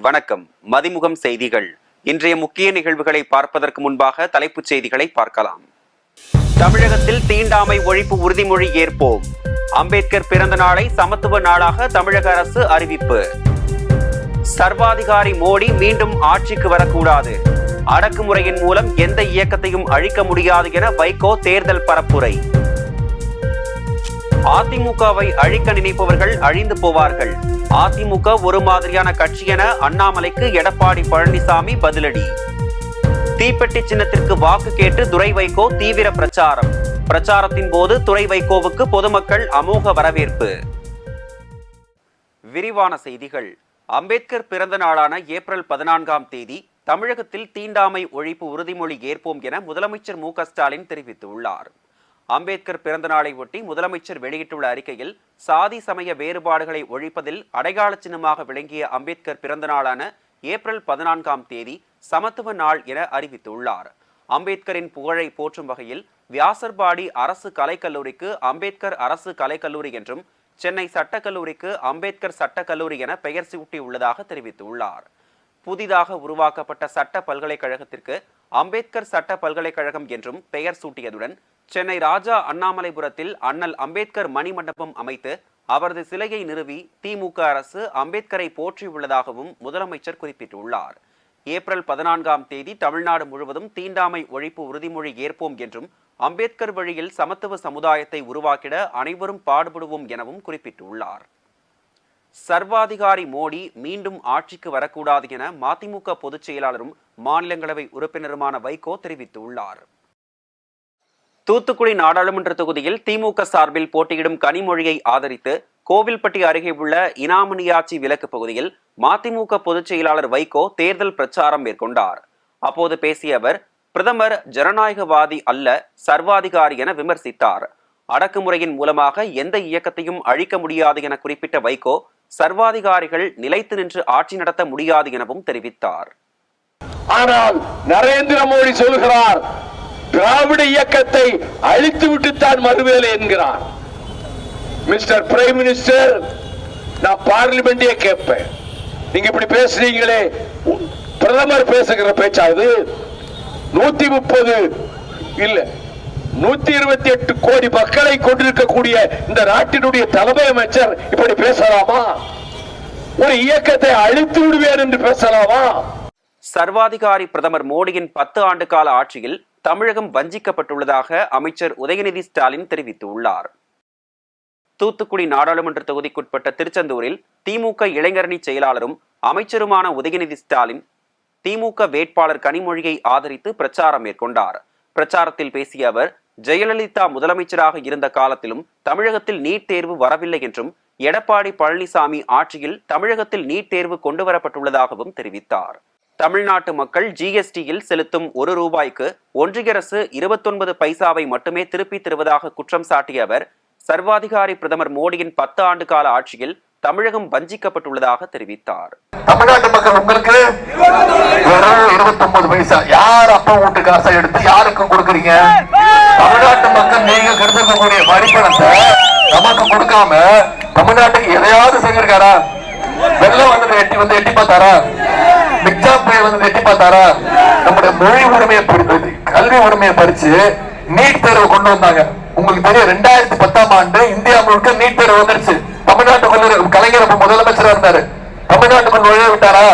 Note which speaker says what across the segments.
Speaker 1: வணக்கம். மதிமுகம் செய்திகள். இன்றைய முக்கிய நிகழ்வுகளை பார்ப்பதற்கு முன்பாக தலைப்புச் செய்திகளை பார்க்கலாம். தமிழகத்தில் தீண்டாமை ஒழிப்பு உறுதிமொழி ஏற்போம். அம்பேத்கர் பிறந்த நாளை சமத்துவ நாளாக தமிழக அரசு அறிவிப்பு. சர்வாதிகாரி மோடி மீண்டும் ஆட்சிக்கு வரக்கூடாது. அடக்குமுறையின் மூலம் எந்த இயக்கத்தையும் அழிக்க முடியாது என வைகோ தேர்தல் பரப்புரை. அதிமுகவை அழிக்க நினைப்பவர்கள் அழிந்து போவார்கள். அதிமுக ஒரு மாதிரியான கட்சி என அண்ணாமலைக்கு எடப்பாடி பழனிசாமி பதிலடி. தீப்பெட்டி சின்னத்திற்கு வாக்கு கேட்டு துரை வைகோ தீவிர பிரச்சாரம். பிரச்சாரத்தின் போது துரை வைகோவுக்கு பொதுமக்கள் அமோக வரவேற்பு. விரிவான செய்திகள். அம்பேத்கர் பிறந்த நாளான ஏப்ரல் 14ஆம் தேதி தமிழகத்தில் தீண்டாமை ஒழிப்பு உறுதிமொழி ஏற்போம் என முதலமைச்சர் மு.க.ஸ்டாலின் தெரிவித்துள்ளார். அம்பேத்கர் பிறந்த நாளை ஒட்டி முதலமைச்சர் வெளியிட்டுள்ள அறிக்கையில் சாதி சமய வேறுபாடுகளை ஒழிப்பதில் அடையாள சின்னமாக விளங்கிய அம்பேத்கர் பிறந்த நாளான ஏப்ரல் 14ஆம் தேதி சமத்துவ நாள் என அறிவித்துள்ளார். அம்பேத்கரின் புகழை போற்றும் வகையில் வியாசர்பாடி அரசு கலைக்கல்லூரிக்கு அம்பேத்கர் அரசு கலைக்கல்லூரி என்றும், சென்னை சட்டக்கல்லூரிக்கு அம்பேத்கர் சட்டக்கல்லூரி என பெயர் சூட்டியுள்ளதாக தெரிவித்துள்ளார். புதிதாக உருவாக்கப்பட்ட சட்ட பல்கலைக்கழகத்திற்கு அம்பேத்கர் சட்ட பல்கலைக்கழகம் என்றும் பெயர் சூட்டியதுடன், சென்னை ராஜா அண்ணாமலைபுரத்தில் அண்ணல் அம்பேத்கர் மணிமண்டபம் அமைத்து அவரது சிலையை நிறுவி திமுக அரசு அம்பேத்கரை போற்றியுள்ளதாகவும் முதலமைச்சர் குறிப்பிட்டுள்ளார். ஏப்ரல் 14ஆம் தேதி தமிழ்நாடு முழுவதும் தீண்டாமை ஒழிப்பு உறுதிமொழி ஏற்போம் என்றும், அம்பேத்கர் வழியில் சமத்துவ சமுதாயத்தை உருவாக்கிட அனைவரும் பாடுபடுவோம் எனவும் குறிப்பிட்டுள்ளார். சர்வாதிகாரி மோடி மீண்டும் ஆட்சிக்கு வரக்கூடாது என மதிமுக பொதுச் செயலாளரும் மாநிலங்களவை உறுப்பினருமான வைகோ தெரிவித்துள்ளார். தூத்துக்குடி நாடாளுமன்ற தொகுதியில் திமுக சார்பில் போட்டியிடும் கனிமொழியை ஆதரித்து கோவில்பட்டி அருகே உள்ள இனாமணியாச்சி விலக்கு பகுதியில் மதிமுக பொதுச் செயலாளர் வைகோ தேர்தல் பிரச்சாரம் மேற்கொண்டார். அப்போது பேசிய அவர், பிரதமர் ஜனநாயகவாதி அல்ல, சர்வாதிகாரி என விமர்சித்தார். அடக்குமுறையின் மூலமாக எந்த இயக்கத்தையும் அழிக்க முடியாது என குறிப்பிட்ட வைகோ, சர்வாதிகாரிகள் நிலைத்து நின்று ஆட்சி நடத்த முடியாது எனவும் தெரிவித்தார்.
Speaker 2: ஆனால் நரேந்திர மோடி சொல்கிறார், திராவிட இயக்கத்தை அழித்து விட்டுத்தான் மறுவேலை என்கிறார். மிஸ்டர் பிரைம் மினிஸ்டர், நான் பார்லிமெண்டே கேட்பேன், நீங்க இப்படி பேசுறீங்களே, பிரதமர் பேசுகிற பேச்சா இது? 130 இல்ல 128 கோடி மக்களை கொண்டிருக்கக்கூடிய இந்த நாட்டினுடைய தலைமை அமைச்சர் இப்படி பேசலாமா? ஒரு இயக்கத்தை அழித்து விடுவேன் என்று பேசலாமா?
Speaker 1: சர்வாதிகாரி பிரதமர் மோடியின் 10 ஆண்டு கால ஆட்சியில் தமிழகம் வஞ்சிக்கப்பட்டுள்ளதாக அமைச்சர் உதயநிதி ஸ்டாலின் தெரிவித்துள்ளார். தூத்துக்குடி நாடாளுமன்ற தொகுதிக்குட்பட்ட திருச்செந்தூரில் திமுக இளைஞரணி செயலாளரும் அமைச்சருமான உதயநிதி ஸ்டாலின் திமுக வேட்பாளர் கனிமொழியை ஆதரித்து பிரச்சாரம் மேற்கொண்டார். பிரச்சாரத்தில் பேசிய அவர், ஜெயலலிதா முதலமைச்சராக இருந்த காலத்திலும் தமிழகத்தில் நீட் தேர்வு வரவில்லை என்றும், எடப்பாடி பழனிசாமி ஆட்சியில் தமிழகத்தில் நீட் தேர்வு கொண்டுவரப்பட்டுள்ளதாகவும் தெரிவித்தார். தமிழ்நாட்டு மக்கள் ஜிஎஸ்டியில் செலுத்தும் ₹1 ஒன்றிய அரசு 29 பைசாவை மட்டுமே திருப்பி தருவதாக குற்றம் சாட்டிய அவர், சர்வாதிகாரி பிரதமர் மோடியின் 10 ஆண்டு கால ஆட்சியில் தமிழகம் வஞ்சிக்கப்பட்டுள்ளதாக தெரிவித்தார்.
Speaker 2: தமிழ்நாட்டு மக்கள் உங்களுக்கு 29 பைசா யார் அப்பா வீட்டு காசை எடுத்து யாருக்கும் கொடுக்குறீங்க? தமிழ்நாட்டு மக்கள் நீங்க கருதக்கூடிய வரிப்பணத்தை நமக்கு கொடுக்காம தமிழ்நாட்டுக்கு எதையாவது செஞ்சிருக்காரா? வெள்ளம் வந்து எட்டி பார்த்தாரா? மிக்சா புயல் வந்து எட்டி பார்த்தாரா? நம்முடைய மொழி உரிமையை கல்வி உரிமையை பறிச்சு நீட் தேர்வு கொண்டு வந்தாங்க. உங்களுக்கு தெரியும், 2010ஆம் ஆண்டு இந்தியா முழுக்க நீட் தேர்வு வந்துருச்சு. தமிழ்நாட்டுக்குள்ள கலைஞர் முதலமைச்சரா இருந்தாரு. தமிழ்நாட்டுக்குள் நுழைய விட்டாரா?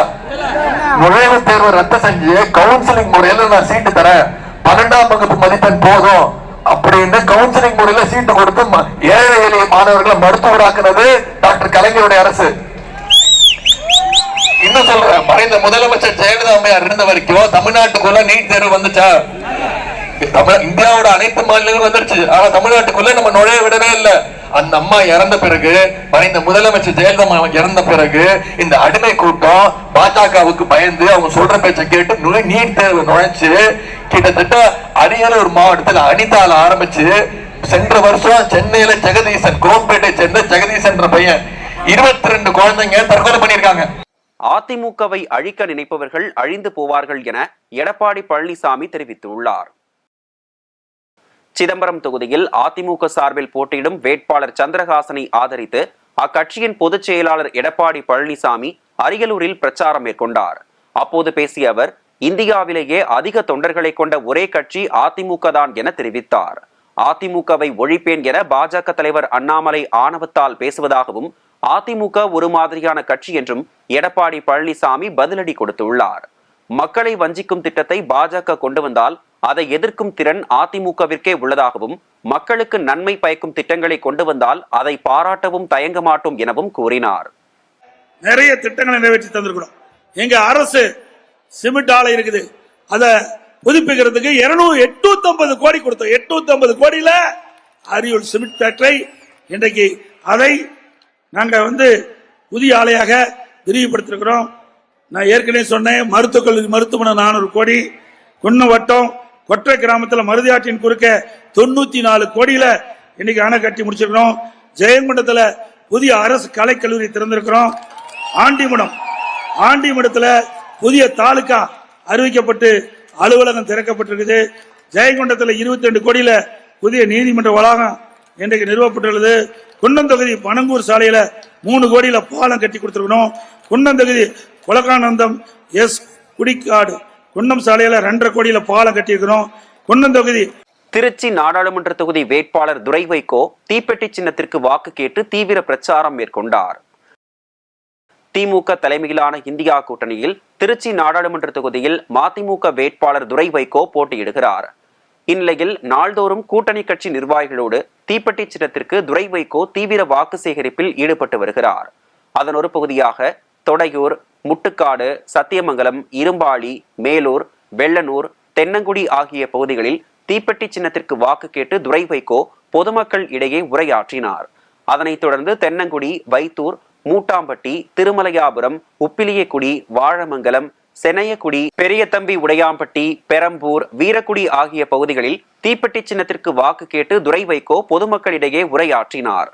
Speaker 2: நுழைவு தேர்வு ரத்து செஞ்சு கவுன்சிலிங் முறையில நான் சீட்டு தரேன், 12ஆம் வகுப்பு மதிப்பெண் போதும் அப்படின்னு கவுன்சிலிங் முறையில சீட்டு கொடுத்து ஏழை எளிய மாணவர்களை மருத்துவராக்குனது டாக்டர் கலைஞருடைய அரசு. இன்னும் சொல்றேன், மறைந்த முதலமைச்சர் ஜெயலலிதா அம்மையார் இருந்த வரைக்கும் தமிழ்நாட்டுக்குள்ள நீட் தேர்வு வந்துச்சா? இந்தியாவோட அனைத்து மாநிலங்களும் வந்துருச்சு. ஆனா தமிழ்நாட்டுக்குள்ள நம்ம நுழைய விடவே இல்லை. அந்த அம்மா இறந்த பிறகு, மறைந்த முதலமைச்சர் ஜெயலலிதா இறந்த பிறகு இந்த அடிமை கூட்டம் பாஜகவுக்கு பயந்து அவங்க சொல்ற பேச்சை கேட்டு நீட் தேர்வு நுழைச்சு கிட்டத்தட்ட அரியலூர் மாவட்டத்தில் அனிதால ஆரம்பிச்சு சென்ற வருஷம் சென்னையில ஜெகதீசன், கோம்பேட்டை சேர்ந்த ஜெகதீசன் பையன் 22 குழந்தைங்க தற்கொலை பண்ணிருக்காங்க.
Speaker 1: அதிமுகவை அழிக்க நினைப்பவர்கள் அழிந்து போவார்கள் என எடப்பாடி பழனிசாமி தெரிவித்துள்ளார். சிதம்பரம் தொகுதியில் அதிமுக சார்பில் போட்டியிடும் வேட்பாளர் சந்திரகாசனை ஆதரித்து அக்கட்சியின் பொதுச் செயலாளர் எடப்பாடி பழனிசாமி அரியலூரில் பிரச்சாரம் மேற்கொண்டார். அப்போது பேசிய அவர், இந்தியாவிலேயே அதிக தொண்டர்களை கொண்ட ஒரே கட்சி அதிமுக தான் என தெரிவித்தார். அதிமுகவை ஒழிப்பேன் என பாஜக தலைவர் அண்ணாமலை ஆணவத்தால் பேசுவதாகவும், அதிமுக ஒரு மாதிரியான கட்சி என்றும் எடப்பாடி பழனிசாமி பதிலடி கொடுத்துள்ளார். மக்களை வஞ்சிக்கும் திட்டத்தை பாஜக கொண்டு வந்தால் அதை எதிர்க்கும் திறன் அதிமுகவிற்கே உள்ளதாகவும், மக்களுக்கு நன்மை பயக்கும் திட்டங்களை கொண்டு வந்தால் அதை பாராட்டவும் தயங்க மாட்டோம் எனவும் கூறினார்.
Speaker 3: நிறைய திட்டங்களை நிறைவேற்றி தந்திருக்கிறோம். எங்க அரசு சிமெண்ட் ஆலை இருக்குது, அதை புதுப்பிக்கிறதுக்கு 850 கோடி கொடுத்தோம். 850 கோடியில அரியலூர் சிமெண்ட் ஃபேக்டரி இன்றைக்கு அதை நாங்க புதிய ஆலையாக விரிவுபடுத்திருக்கிறோம். நான் ஏற்கனவே சொன்னேன், மருத்துவக் கல்லூரி மருத்துவமனை 400 கோடி, குன்னம் வட்டம் கொற்றை கிராமத்தில் மருதியாற்றின் குறுக்க 94 கோடியில இன்னைக்கு அணை கட்டி முடிச்சிருக்கிறோம். ஜெயங்கொண்டத்தில் புதிய அரசு கலைக்கல்லூரி திறந்திருக்கிறோம். ஆண்டிமடத்தில் புதிய தாலுகா அறிவிக்கப்பட்டு அலுவலகம் திறக்கப்பட்டிருக்குது. ஜெயங்கொண்டத்தில் 22 கோடியில புதிய நீதிமன்ற வளாகம் இன்றைக்கு நிறுவப்பட்டுள்ளது. குன்னம் தொகுதி பனங்கூர் சாலையில 3 கோடியில பாலம் கட்டி கொடுத்திருக்கணும். குன்னம் தொகுதி கொலகானந்தம் எஸ் குடிக்காடு குன்னம் சாலையில 2.5 கோடியில பாலம் கட்டியிருக்கிறோம். குன்னம் தொகுதி
Speaker 1: திருச்சி நாடாளுமன்ற தொகுதி வேட்பாளர் துரை வைகோ தீப்பெட்டி சின்னத்திற்கு வாக்கு கேட்டு தீவிர பிரச்சாரம் மேற்கொண்டார். திமுக தலைமையிலான இந்தியா கூட்டணியில் திருச்சி நாடாளுமன்ற தொகுதியில் மதிமுக வேட்பாளர் துரை வைகோ போட்டியிடுகிறார். இந்நிலையில் நாள்தோறும் கூட்டணி கட்சி நிர்வாகிகளோடு தீப்பெட்டி சின்னத்திற்கு துரை வைகோ தீவிர வாக்கு சேகரிப்பில் ஈடுபட்டு வருகிறார். அதன் ஒரு பகுதியாக தொடையூர், முட்டுக்காடு, சத்தியமங்கலம், இரும்பாளி, மேலூர், வெள்ளனூர், தென்னங்குடி ஆகிய பகுதிகளில் தீப்பெட்டி சின்னத்திற்கு வாக்கு கேட்டு துரை வைகோ பொதுமக்கள் இடையே உரையாற்றினார். அதனைத் தொடர்ந்து தென்னங்குடி, வைத்தூர், மூட்டாம்பட்டி, திருமலையாபுரம், உப்பிலியக்குடி, வாழமங்கலம், செனையக்குடி, பெரியதம்பி உடையாம்பட்டி, பெரம்பூர், வீரக்குடி ஆகிய பகுதிகளில் தீப்பெட்டி சின்னத்திற்கு வாக்கு கேட்டு துரை வைகோ பொதுமக்களிடையே உரையாற்றினார்.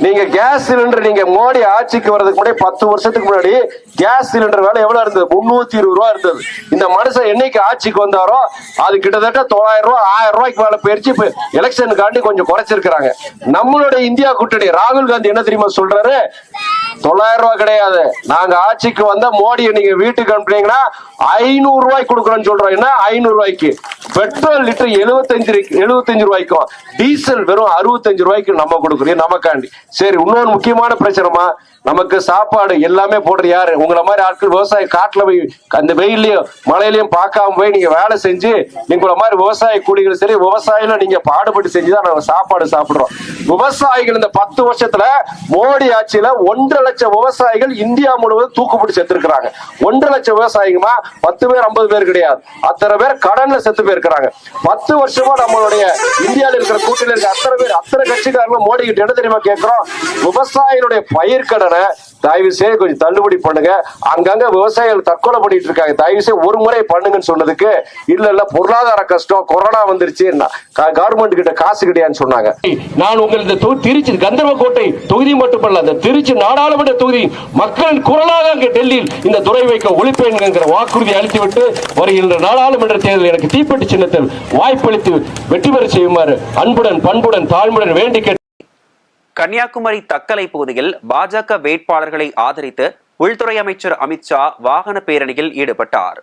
Speaker 4: நீங்க கேஸ் சிலிண்டர் நீங்க மோடி ஆட்சிக்கு வரதுக்கு முன்னாடி 10 வருஷத்துக்கு முன்னாடி கேஸ் சிலிண்டர் விலை எவ்வளவு இருந்தது? 320 ரூபாய் இருந்தது. இந்த மனுஷன் என்னைக்கு ஆட்சிக்கு வந்தாரோ அது கிட்டத்தட்ட 900 ரூபாய் 1000 ரூபாய்க்கு மேல போயிருச்சு. இப்ப எலெக்ஷனுக்காண்டி கொஞ்சம் குறைச்சிருக்காங்க. நம்மளுடைய இந்தியா கூட்டணி ராகுல் காந்தி என்ன தெரியுமா சொல்றாரு? 900 ரூபாய் கிடையாது, நாங்க ஆட்சிக்கு வந்த மோடியை நீங்க வீட்டுக்கு அனுப்புனீங்கன்னா 500 ரூபாய்க்கு கொடுக்குறோம்னு சொல்றோம். என்ன 500 ரூபாய்க்கு? பெட்ரோல் லிட்டர் 75 ரூபாய்க்கும் டீசல் வெறும் 65 ரூபாய்க்கு நம்ம கொடுக்குறோம் நமக்காண்டி. சரி, இன்னொரு முக்கியமான பிரச்சனைமா, நமக்கு சாப்பாடு எல்லாமே போடுற யாரு? உங்களை மாதிரி ஆட்கள் விவசாய காட்டுல போய் அந்த வெயிலையும் மழையிலையும் பார்க்காம போய் நீங்க வேலை செஞ்சு நீங்கள மாதிரி விவசாய கூலிகள் சரி விவசாயில நீங்க பாடுபட்டு செஞ்சுதான் நம்ம சாப்பாடு சாப்பிடுறோம். விவசாயிகள் இந்த 10 வருஷத்துல மோடி ஆட்சியில 1.5 லட்சம் விவசாயிகள் இந்தியா முழுவதும் தூக்குப்பிடி செத்துருக்காங்க. 1.5 லட்சம் விவசாயிகமா 10 பேர் 50 பேர் கிடையாது, அத்தனை பேர் கடன்ல செத்து போயிருக்கிறாங்க. 10 வருஷமா நம்மளுடைய இந்தியாவில் இருக்கிற கூட்டணியில் இருக்க அத்தனை கட்சிக்காரங்களும் மோடி கிட்ட என்ன தெரியுமா கேட்கிறோம்? விவசாயிகளுடைய பயிர்க்கடனை தயவு செய்து கொஞ்சம் தள்ளுபடி பண்ணுங்க. அங்கங்க விவசாயிகள் தற்கொலை பண்ணிட்டு இருக்காங்க, தயவு செய்து ஒரு முறை பண்ணுங்கன்னு சொன்னதுக்கு இல்ல பொருளாதார கஷ்டம், கொரோனா வந்துருச்சு, கவர்மெண்ட் கிட்ட காசு கிடையாதுன்னு சொன்னாங்க.
Speaker 5: நான் உங்கள் இந்த திருச்சி கந்தர்வக்கோட்டை தொகுதி மட்டுமல்ல, இந்த திருச்சி நாடாளுமன்ற தொகுதி மக்களின் குரலாக அங்கே டெல்லியில் இந்த துரை வைக்க ஒழிப்பேன் என்கிற வாக்குறுதி அளித்துவிட்டு வருகின்ற நாடாளுமன்ற தேர்தல் எனக்கு தீப்பெட்டி சின்னத்தில் வாய்ப்பளித்து வெற்றி பெற செய்யுமாறு அன்புடன் பண்புடன் தாழ்மையுடன் வேண்டி கேட்டு
Speaker 1: கன்னியாகுமரி தக்கலை பகுதியில் பாஜக வேட்பாளர்களை ஆதரித்து உள்துறை அமைச்சர் அமித்ஷா வாகன பேரணியில் ஈடுபட்டார்.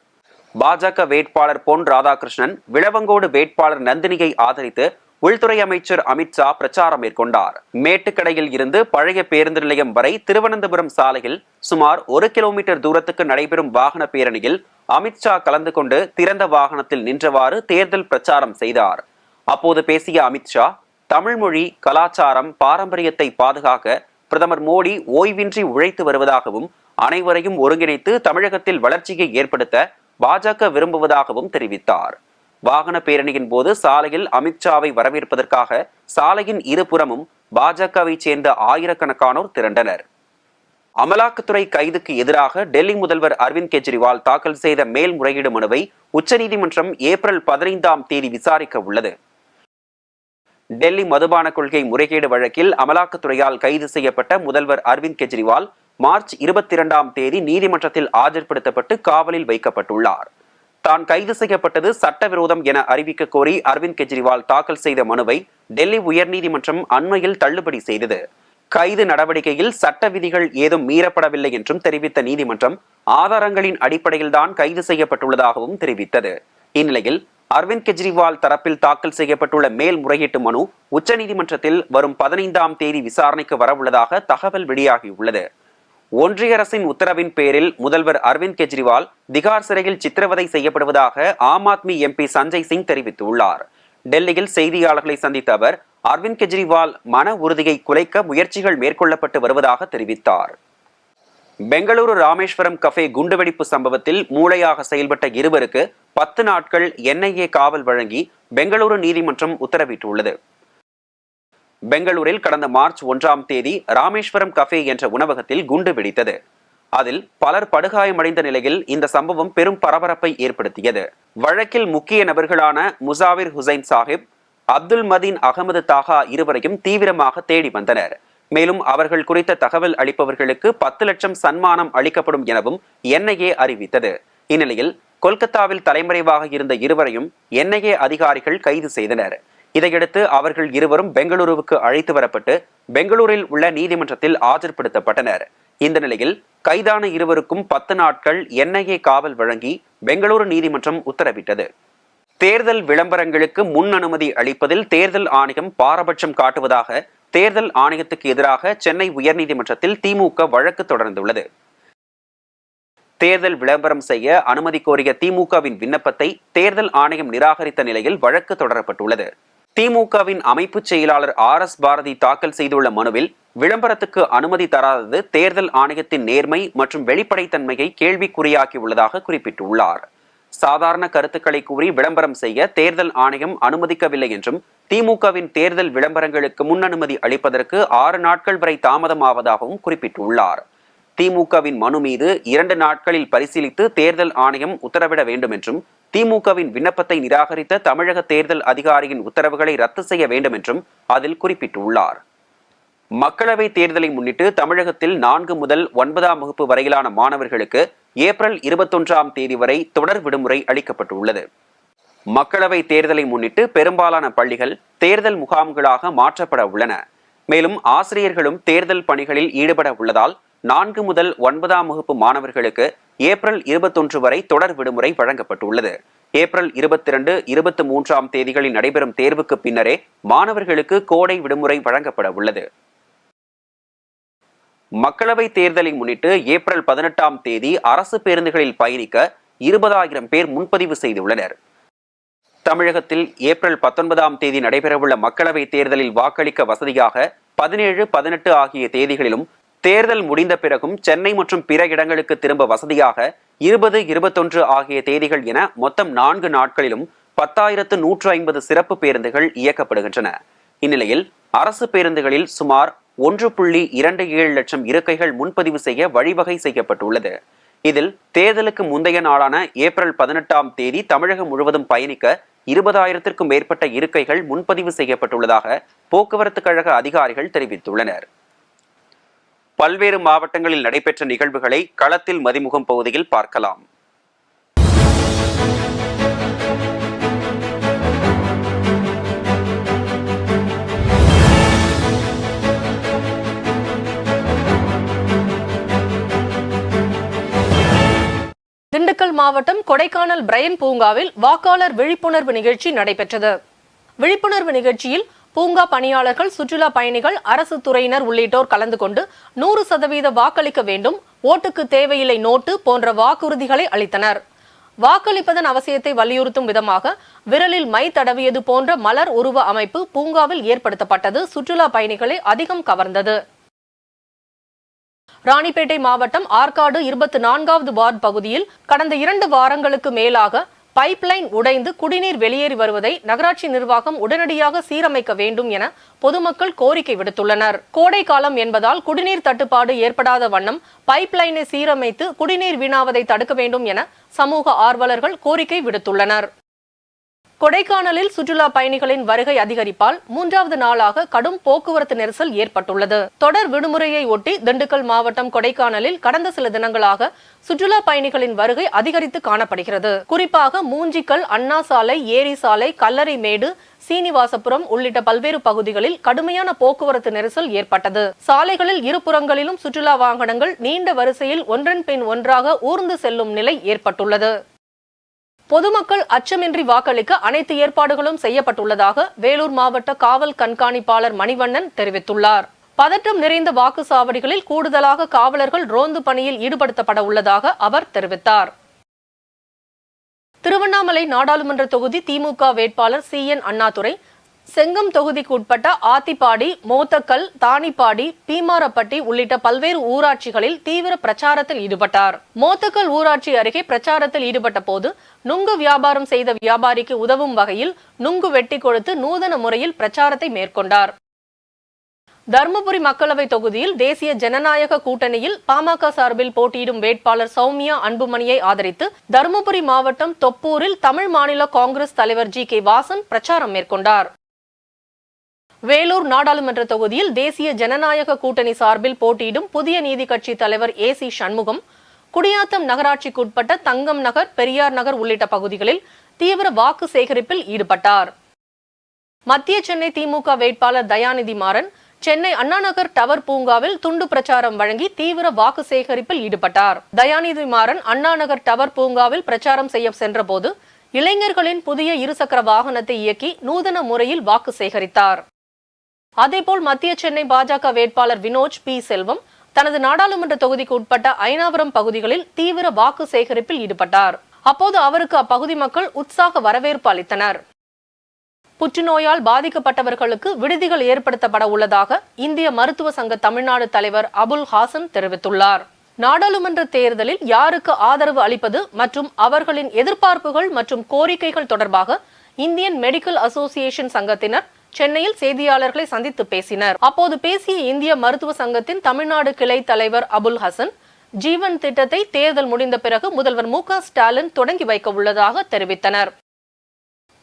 Speaker 1: பாஜக வேட்பாளர் பொன் ராதாகிருஷ்ணன், விளவங்கோடு வேட்பாளர் நந்தினியை ஆதரித்து உள்துறை அமைச்சர் அமித்ஷா பிரச்சாரம் மேற்கொண்டார். மேட்டுக்கடையில் இருந்து பழைய பேருந்து நிலையம் வரை திருவனந்தபுரம் சாலையில் சுமார் 1 கிலோமீட்டர் தூரத்துக்கு நடைபெறும் வாகன பேரணியில் அமித்ஷா கலந்து கொண்டு திறந்த வாகனத்தில் நின்றவாறு தேர்தல் பிரச்சாரம் செய்தார். அப்போது பேசிய அமித்ஷா, தமிழ் மொழி, கலாச்சாரம், பாரம்பரியத்தை பாதுகாக்க பிரதமர் மோடி ஓய்வின்றி உழைத்து வருவதாகவும், அனைவரையும் ஒருங்கிணைத்து தமிழகத்தில் வளர்ச்சியை ஏற்படுத்த பாஜக விரும்புவதாகவும் தெரிவித்தார். வாகன பேரணியின் போது சாலையில் அமித்ஷாவை வரவேற்பதற்காக சாலையின் இருபுறமும் பாஜகவை சேர்ந்த ஆயிரக்கணக்கானோர் திரண்டனர். அமலாக்கத்துறை கைதுக்கு எதிராக டெல்லி முதல்வர் அரவிந்த் கெஜ்ரிவால் தாக்கல் செய்த மேல்முறையீடு மனுவை உச்சநீதிமன்றம் ஏப்ரல் 15ஆம் தேதி விசாரிக்க உள்ளது. டெல்லி மதுபான கொள்கை முறைகேடு வழக்கில் அமலாக்கத்துறையால் கைது செய்யப்பட்ட முதல்வர் அரவிந்த் கெஜ்ரிவால் மார்ச் 22ஆம் தேதி நீதிமன்றத்தில் ஆஜர்படுத்தப்பட்டு காவலில் வைக்கப்பட்டுள்ளார். தான் கைது செய்யப்பட்டது சட்டவிரோதம் என அறிவிக்க கோரி அரவிந்த் கெஜ்ரிவால் தாக்கல் செய்த மனுவை டெல்லி உயர்நீதிமன்றம் அண்மையில் தள்ளுபடி செய்தது. கைது நடவடிக்கையில் சட்ட விதிகள் ஏதும் மீறப்படவில்லை என்றும் தெரிவித்த நீதிமன்றம் ஆதாரங்களின் அடிப்படையில்தான் கைது செய்யப்பட்டுள்ளதாகவும் தெரிவித்தது. இந்நிலையில் அரவிந்த் கெஜ்ரிவால் தரப்பில் தாக்கல் செய்யப்பட்டுள்ள மேல்முறையீட்டு மனு உச்சநீதிமன்றத்தில் வரும் 15ஆம் தேதி விசாரணைக்கு வரவுள்ளதாக தகவல் வெளியாகியுள்ளது. ஒன்றிய அரசின் உத்தரவின் பேரில் முதல்வர் அரவிந்த் கெஜ்ரிவால் திகார் சிறையில் சித்திரவதை செய்யப்படுவதாக ஆம் ஆத்மி எம்பி சஞ்சய் சிங் தெரிவித்துள்ளார். டெல்லியில் செய்தியாளர்களை சந்தித்த அவர் அரவிந்த் கெஜ்ரிவால் மன உறுதியை குலைக்க முயற்சிகள் மேற்கொள்ளப்பட்டு வருவதாக தெரிவித்தார். பெங்களூரு ராமேஸ்வரம் கஃபே குண்டுவெடிப்பு சம்பவத்தில் மூளையாக செயல்பட்ட இருவருக்கு 10 நாட்கள் NIA காவல் வழங்கி பெங்களூரு நீதிமன்றம் உத்தரவிட்டுள்ளது. பெங்களூரில் கடந்த மார்ச் 1ஆம் தேதி ராமேஸ்வரம் கஃபே என்ற உணவகத்தில் குண்டு வெடித்தது. அதில் பலர் படுகாயமடைந்த நிலையில் இந்த சம்பவம் பெரும் பரபரப்பை ஏற்படுத்தியது. வழக்கில் முக்கிய நபர்களான முசாவிர் ஹுசைன் சாஹிப், அப்துல் மதீன் அகமது தாகா இருவரையும் தீவிரமாக தேடி வந்தனர். மேலும் அவர்கள் குறித்த தகவல் அளிப்பவர்களுக்கு 10 லட்சம் சன்மானம் அளிக்கப்படும் எனவும் NIA அறிவித்தது. இந்நிலையில் கொல்கத்தாவில் தலைமறைவாக இருந்த இருவரையும் NIA அதிகாரிகள் கைது செய்தனர். இதையடுத்து அவர்கள் இருவரும் பெங்களூருவுக்கு அழைத்து வரப்பட்டு பெங்களூரில் உள்ள நீதிமன்றத்தில் ஆஜர்படுத்தப்பட்டனர். இந்த நிலையில் கைதான இருவருக்கும் 10 நாட்கள் NIA காவல் வழங்கி பெங்களூரு நீதிமன்றம் உத்தரவிட்டது. தேர்தல் விளம்பரங்களுக்கு முன் அனுமதி அளிப்பதில் தேர்தல் ஆணையம் பாரபட்சம் காட்டுவதாக தேர்தல் ஆணையத்துக்கு எதிராக சென்னை உயர்நீதிமன்றத்தில் திமுக வழக்கு தொடர்ந்துள்ளது. தேர்தல் விளம்பரம் செய்ய அனுமதி கோரிய திமுகவின் விண்ணப்பத்தை தேர்தல் ஆணையம் நிராகரித்த நிலையில் வழக்கு தொடரப்பட்டுள்ளது. திமுகவின் அமைப்பு செயலாளர் RS பாரதி தாக்கல் செய்துள்ள மனுவில் விளம்பரத்துக்கு அனுமதி தராதது தேர்தல் ஆணையத்தின் நேர்மை மற்றும் வெளிப்படைத்தன்மையை கேள்விக்குறியாக்கியுள்ளதாக குறிப்பிட்டுள்ளார். சாதாரண கருத்துக்களை கூறி விளம்பரம் செய்ய தேர்தல் ஆணையம் அனுமதிக்கவில்லை என்றும் திமுகவின் தேர்தல் விளம்பரங்களுக்கு முன் அனுமதி அளிப்பதற்கு 6 நாட்கள் வரை தாமதமாவதாகவும் குறிப்பிட்டுள்ளார். திமுகவின் மனு மீது 2 நாட்களில் பரிசீலித்து தேர்தல் ஆணையம் உத்தரவிட வேண்டும் என்றும் திமுகவின் விண்ணப்பத்தை நிராகரித்த தமிழக தேர்தல் அதிகாரியின் உத்தரவுகளை ரத்து செய்ய வேண்டும் என்றும் அதில் குறிப்பிட்டுள்ளார். மக்களவை தேர்தலை முன்னிட்டு தமிழகத்தில் 4 முதல் 9ஆம் வகுப்பு வரையிலான மாணவர்களுக்கு ஏப்ரல் 21ஆம் தேதி வரை தொடர் விடுமுறை அளிக்கப்பட்டுள்ளது. மக்களவை தேர்தலை முன்னிட்டு பெரும்பாலான பள்ளிகள் தேர்தல் முகாம்களாக மாற்றப்பட உள்ளன. மேலும் ஆசிரியர்களும் தேர்தல் பணிகளில் ஈடுபட உள்ளதால் 4 முதல் 9ஆம் வகுப்பு மாணவர்களுக்கு ஏப்ரல் 21 வரை தொடர் விடுமுறை வழங்கப்பட்டுள்ளது. ஏப்ரல் 22, 23ஆம் தேதிகளில் நடைபெறும் தேர்வுக்கு பின்னரே மாணவர்களுக்கு கோடை விடுமுறை வழங்கப்பட உள்ளது. மக்களவை தேர்தலை முன்னிட்டு ஏப்ரல் 18ஆம் தேதி அரசு பேருந்துகளில் பயணிக்க 20,000 பேர் முன்பதிவு செய்துள்ளனர். தமிழகத்தில் ஏப்ரல் 19ஆம் தேதி நடைபெறவுள்ள மக்களவை தேர்தலில் வாக்களிக்க வசதியாக 17, 18 ஆகிய தேதிகளிலும் தேர்தல் முடிந்த பிறகும் சென்னை மற்றும் பிற இடங்களுக்கு திரும்ப வசதியாக 20, 21 ஆகிய தேதிகள் என மொத்தம் 4 நாட்களிலும் 10,150 சிறப்பு பேருந்துகள் இயக்கப்படுகின்றன. இந்நிலையில் அரசு பேருந்துகளில் சுமார் 1.27 லட்சம் இருக்கைகள் முன்பதிவு செய்ய வழிவகை செய்யப்பட்டுள்ளது. இதில் தேர்தலுக்கு முந்தைய நாளான ஏப்ரல் 18ஆம் தேதி தமிழகம் முழுவதும் பயணிக்க 20,000க்கும் மேற்பட்ட இருக்கைகள் முன்பதிவு செய்யப்பட்டுள்ளதாக போக்குவரத்து கழக அதிகாரிகள் தெரிவித்துள்ளனர். பல்வேறு மாவட்டங்களில் நடைபெற்ற நிகழ்வுகளை களத்தில் மதிமுகம் பகுதியில் பார்க்கலாம்.
Speaker 6: திண்டுக்கல் மாவட்டம் கொடைக்கானல் பிரையன் பூங்காவில் வாக்காளர் விழிப்புணர்வு நிகழ்ச்சி நடைபெற்றது. விழிப்புணர்வு நிகழ்ச்சியில் பூங்கா பணியாளர்கள், சுற்றுலா பயணிகள், அரசு துறையினர் உள்ளிட்டோர் கலந்து கொண்டு 100% வாக்களிக்க வேண்டும், ஓட்டுக்கு தேவையில்லை நோட்டு போன்ற வாக்குறுதிகளை அளித்தனர். வாக்களிப்பதன் அவசியத்தை வலியுறுத்தும் விதமாக விரலில் மை தடவியது போன்ற மலர் உருவ அமைப்பு பூங்காவில் ஏற்படுத்தப்பட்டது சுற்றுலா பயணிகளை அதிகம் கவர்ந்தது. ராணிப்பேட்டை மாவட்டம் ஆற்காடு 24வது வார்டு பகுதியில் கடந்த 2 வாரங்களுக்கு மேலாக பைப்லைன் உடைந்து குடிநீர் வெளியேறி வருவதை நகராட்சி நிர்வாகம் உடனடியாக சீரமைக்க வேண்டும் என பொதுமக்கள் கோரிக்கை விடுத்துள்ளனர். கோடை காலம் என்பதால் குடிநீர் தட்டுப்பாடு ஏற்படாத வண்ணம் பைப்லைனை சீரமைத்து குடிநீர் வீணாவதை தடுக்க வேண்டும் என சமூக ஆர்வலர்கள் கோரிக்கை விடுத்துள்ளனர். கொடைக்கானலில் சுற்றுலா பயணிகளின் வருகை அதிகரிப்பால் 3வது நாளாக கடும் போக்குவரத்து நெரிசல் ஏற்பட்டுள்ளது. தொடர் விடுமுறையை ஒட்டி திண்டுக்கல் மாவட்டம் கொடைக்கானலில் கடந்த சில தினங்களாக சுற்றுலா பயணிகளின் வருகை அதிகரித்து காணப்படுகிறது. குறிப்பாக மூஞ்சிக்கல், அண்ணா சாலை, ஏரி சாலை, கல்லறைமேடு, சீனிவாசபுரம் உள்ளிட்ட பல்வேறு பகுதிகளில் கடுமையான போக்குவரத்து நெரிசல் ஏற்பட்டது. சாலைகளில் இருபுறங்களிலும் சுற்றுலா வாகனங்கள் நீண்ட வரிசையில் ஒன்றன் பின் ஒன்றாக ஊர்ந்து செல்லும் நிலை ஏற்பட்டுள்ளது. பொதுமக்கள் அச்சமின்றி வாக்களிக்க அனைத்து ஏற்பாடுகளும் செய்யப்பட்டுள்ளதாக வேலூர் மாவட்ட காவல் கண்காணிப்பாளர் மணிவண்ணன் தெரிவித்துள்ளார். பதற்றம் நிறைந்த வாக்குச்சாவடிகளில் கூடுதலாக காவலர்கள் ரோந்து பணியில் ஈடுபடுத்தப்பட உள்ளதாக அவர் தெரிவித்தார். திருவண்ணாமலை நாடாளுமன்ற தொகுதி திமுக வேட்பாளர் CN அண்ணாதுரை செங்கம் தொகுதிக்கு உட்பட்ட ஆத்திப்பாடி, மோத்தக்கல், தானிப்பாடி, பீமாரப்பட்டி உள்ளிட்ட பல்வேறு ஊராட்சிகளில் தீவிர பிரச்சாரத்தில் ஈடுபட்டார். மோத்தக்கல் ஊராட்சி அருகே பிரச்சாரத்தில் ஈடுபட்ட போது நுங்கு வியாபாரம் செய்த வியாபாரிக்கு உதவும் வகையில் நுங்கு வெட்டி கொடுத்து நூதன முறையில் பிரச்சாரத்தை மேற்கொண்டார். தருமபுரி மக்களவை தொகுதியில் தேசிய ஜனநாயக கூட்டணியில் பாமக சார்பில் போட்டியிடும் வேட்பாளர் சௌமியா அன்புமணியை ஆதரித்து தருமபுரி மாவட்டம் தொப்பூரில் தமிழ் மாநில காங்கிரஸ் தலைவர் GK வாசன் பிரச்சாரம் மேற்கொண்டார். வேலூர் நாடாளுமன்ற தொகுதியில் தேசிய ஜனநாயக கூட்டணி சார்பில் போட்டியிடும் புதிய நீதி கட்சி தலைவர் AC சண்முகம் குடியாத்தம் நகராட்சிக்குட்பட்ட தங்கம் நகர், பெரியார் நகர் உள்ளிட்ட பகுதிகளில் தீவிர வாக்கு சேகரிப்பில் ஈடுபட்டார். மத்திய சென்னை திமுக வேட்பாளர் தயாநிதி மாறன் சென்னை அண்ணா நகர் டவர் பூங்காவில் துண்டு பிரச்சாரம் வழங்கி தீவிர வாக்கு சேகரிப்பில் ஈடுபட்டார். தயாநிதி மாறன் அண்ணா நகர் டவர் பூங்காவில் பிரச்சாரம் செய்ய சென்றபோது இளைஞர்களின் புதிய இருசக்கர வாகனத்தை இயக்கி நூதன முறையில் வாக்கு சேகரித்தார். அதேபோல் மத்திய சென்னை பாஜக வேட்பாளர் வினோஜ் P. செல்வம் தனது நாடாளுமன்ற தொகுதிக்கு உட்பட்ட ஐனாவரம் பகுதிகளில் தீவிர வாக்கு சேகரிப்பில் ஈடுபட்டார். அப்போது அவருக்கு அப்பகுதி மக்கள் உற்சாக வரவேற்பு அளித்தனர். புற்றுநோயால் பாதிக்கப்பட்டவர்களுக்கு விடுதிகள் ஏற்படுத்தப்பட உள்ளதாக இந்திய மருத்துவ சங்க தமிழ்நாடு தலைவர் அபுல் ஹாசன் தெரிவித்துள்ளார். நாடாளுமன்ற தேர்தலில் யாருக்கு ஆதரவு அளிப்பது மற்றும் அவர்களின் எதிர்பார்ப்புகள் மற்றும் கோரிக்கைகள் தொடர்பாக இந்தியன் மெடிக்கல் அசோசியேஷன் சங்கத்தினர் சென்னையில் செய்தியாளர்களை சந்தித்து பேசினர். அப்போது பேசிய இந்திய மருத்துவ சங்கத்தின் தமிழ்நாடு கிளை தலைவர் அபுல் ஹசன், ஜீவன் திட்டத்தை தேர்தல் முடிந்த பிறகு முதல்வர் MK ஸ்டாலின் தொடங்கி வைக்க உள்ளதாக தெரிவித்தனர்.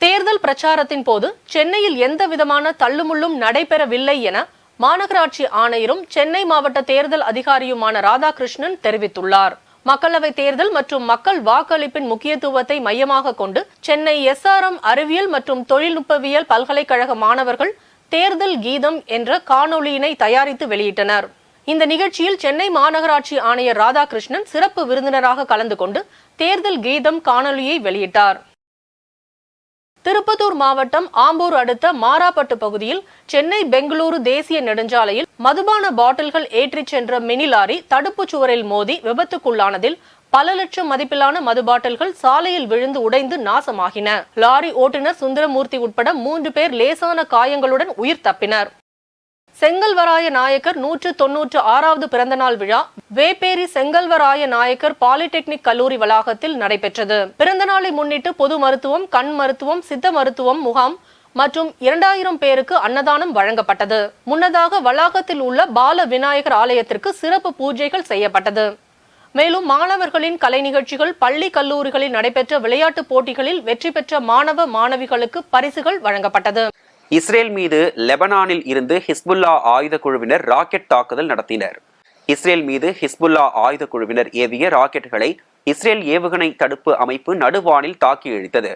Speaker 6: தேர்தல் பிரச்சாரத்தின் போது சென்னையில் எந்த விதமான தள்ளுமுள்ளும் நடைபெறவில்லை என மாநகராட்சி ஆணையரும் சென்னை மாவட்ட தேர்தல் அதிகாரியுமான ராதாகிருஷ்ணன் தெரிவித்துள்ளார். மக்களவை தேர்தல் மற்றும் மக்கள் வாக்களிப்பின் முக்கியத்துவத்தை மையமாக கொண்டு சென்னை SRM அறிவியல் மற்றும் தொழில்நுட்பவியல் பல்கலைக்கழக மாணவர்கள் தேர்தல் கீதம் என்ற காணொளியினை தயாரித்து வெளியிட்டனர். இந்த நிகழ்ச்சியில் சென்னை மாநகராட்சி ஆணையர் ராதாகிருஷ்ணன் சிறப்பு விருந்தினராக கலந்து கொண்டு தேர்தல் கீதம் காணொளியை வெளியிட்டார். திருப்பத்தூர் மாவட்டம் ஆம்பூர் அடுத்த மாராப்பட்டு பகுதியில் சென்னை பெங்களூரு தேசிய நெடுஞ்சாலையில் மதுபான பாட்டில்கள் ஏற்றிச் சென்ற மினி லாரி தடுப்புச் சுவரில் மோதி விபத்துக்குள்ளானதில் பல லட்சம் மதிப்பிலான மது பாட்டில்கள் சாலையில் விழுந்து உடைந்து நாசமாகின. லாரி ஓட்டுநர் சுந்தரமூர்த்தி உட்பட 3 பேர் லேசான காயங்களுடன் உயிர் தப்பினர். செங்கல்வராய நாயக்கர் 196வது பிறந்தநாள் விழா வேப்பேரி செங்கல்வராய நாயக்கர் பாலிடெக்னிக் கல்லூரி வளாகத்தில் நடைபெற்றது. பிறந்தநாளை முன்னிட்டு பொது மருத்துவம், கண் மருத்துவம், சித்த மருத்துவம் முகாம் மற்றும் 2000 பேருக்கு அன்னதானம் வழங்கப்பட்டது. முன்னதாக வளாகத்தில் உள்ள பால விநாயகர் ஆலயத்திற்கு சிறப்பு பூஜைகள் செய்யப்பட்டது. மேலும் மாணவர்களின் கலை நிகழ்ச்சிகள், பள்ளி கல்லூரிகளில் நடைபெற்ற விளையாட்டுப் போட்டிகளில் வெற்றி பெற்ற மாணவ மாணவிகளுக்கு பரிசுகள் வழங்கப்பட்டது.
Speaker 1: இஸ்ரேல் மீது லெபனானில் இருந்து ஹிஸ்புல்லா ஆயுத குழுவினர் ராக்கெட் தாக்குதல் நடத்தினர். இஸ்ரேல் மீது ஹிஸ்புல்லா ஆயுத குழுவினர் ஏவிய ராக்கெட்டுகளை இஸ்ரேல் ஏவுகணை தடுப்பு அமைப்பு நடுவானில் தாக்கி இழுத்தது.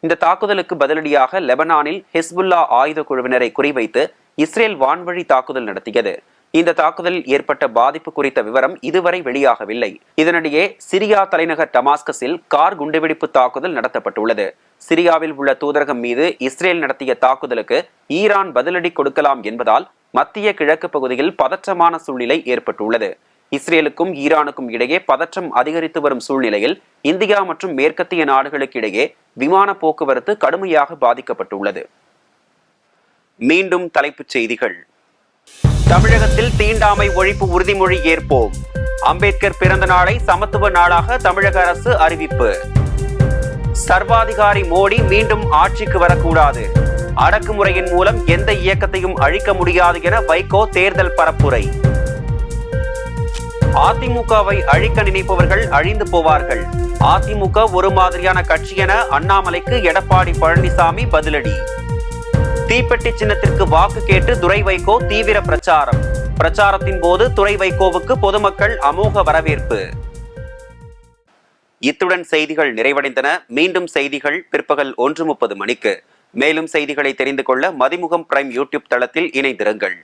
Speaker 1: இந்த தாக்குதலுக்கு பதிலடியாக லெபனானில் ஹிஸ்புல்லா ஆயுத குழுவினரை குறிவைத்து இஸ்ரேல் வான்வழி தாக்குதல் நடத்தியது. இந்த தாக்குதலில் ஏற்பட்ட பாதிப்பு குறித்த விவரம் இதுவரை வெளியாகவில்லை. இதனிடையே சிரியா தலைநகர் டமாஸ்கஸில் கார் குண்டுவெடிப்பு தாக்குதல் நடத்தப்பட்டுள்ளது. சிரியாவில் உள்ள தூதரகம் மீது இஸ்ரேல் நடத்திய தாக்குதலுக்கு ஈரான் பதிலடி கொடுக்கலாம் என்பதால் மத்திய கிழக்கு பகுதியில் பதற்றமான சூழ்நிலை ஏற்பட்டுள்ளது. இஸ்ரேலுக்கும் ஈரானுக்கும் இடையே பதற்றம் அதிகரித்து வரும் சூழ்நிலையில் இந்தியா மற்றும் மேற்கத்திய நாடுகளுக்கு இடையே விமான போக்குவரத்து கடுமையாக பாதிக்கப்பட்டுள்ளது. மீண்டும் தலைப்புச் செய்திகள். தமிழகத்தில் தீண்டாமை ஒழிப்பு உறுதிமொழி ஏற்போம். அம்பேத்கர் பிறந்த நாளை சமத்துவ நாளாக தமிழக அரசு அறிவிப்பு. சர்வாதிகாரி மோடி மீண்டும் ஆட்சிக்கு வரக்கூடாது. அடக்குமுறையின் மூலம் எந்த இயக்கத்தையும் அழிக்க முடியாது என வைகோ தேர்தல் பரப்புரை. அதிமுகவை அழிக்க நினைப்பவர்கள் அழிந்து போவார்கள். அதிமுக ஒரு மாதிரியான கட்சி என அண்ணாமலைக்கு எடப்பாடி பழனிசாமி பதிலடி. தீப்பெட்டி சின்னத்திற்கு வாக்கு கேட்டு துரை வைகோ தீவிர பிரச்சாரம். பிரச்சாரத்தின் போது துரை வைகோவுக்கு பொதுமக்கள் அமோக வரவேற்பு. இத்துடன் செய்திகள் நிறைவடைந்தன. மீண்டும் செய்திகள் பிற்பகல் 1:30 மணிக்கு. மேலும் செய்திகளை தெரிந்து கொள்ள மதிமுகம் பிரைம் யூடியூப் தளத்தில் இணைந்திருங்கள்.